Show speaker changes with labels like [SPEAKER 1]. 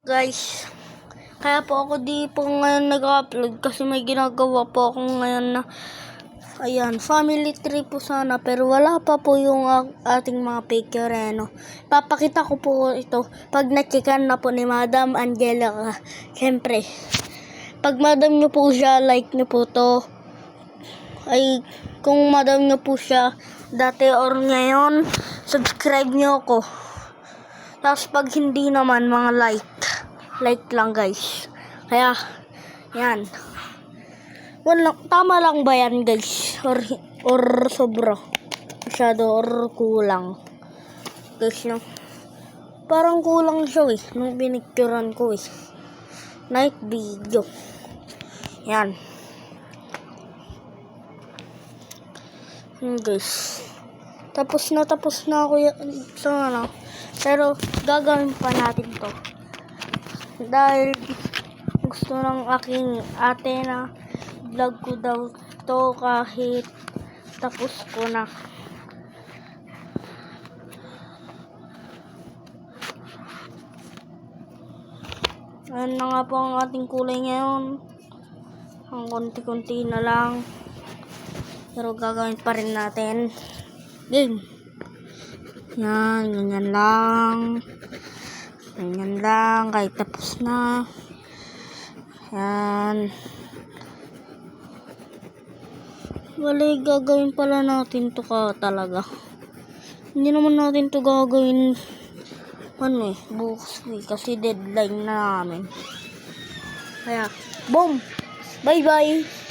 [SPEAKER 1] Guys, kaya po ako di po ngayon nag-upload kasi may ginagawa po ako ngayon na ayan, family trip po sana pero wala pa po yung ating mga picture Papakita ko po ito pag na-checkan na po ni Madam Angelica. Siyempre, pag madam nyo po siya, like nyo po to. Ay, kung madam nyo po siya dati or ngayon, subscribe nyo ako. Tapos pag hindi naman, mga like lang guys. Kaya, yan. Tama lang ba yan guys? Or sobra? Masyado or kulang? Guys, no? Parang kulang siya nung pinicturean ko night video. Yan. Guys. Tapos na ako sa pero gagawin pa natin to. Dahil gusto ng aking ate na vlog ko daw to kahit tapos ko na. Ayan na nga po ang ating kulay ngayon. Ang konti-konti na lang. Pero gagawin pa rin natin. Game. Yan, ganyan lang. Ganyan lang, kahit tapos na. Yan. Wala, gagawin pala natin to talaga. Hindi naman natin to gagawin bukas kasi deadline na namin. Kaya, boom! Bye-bye!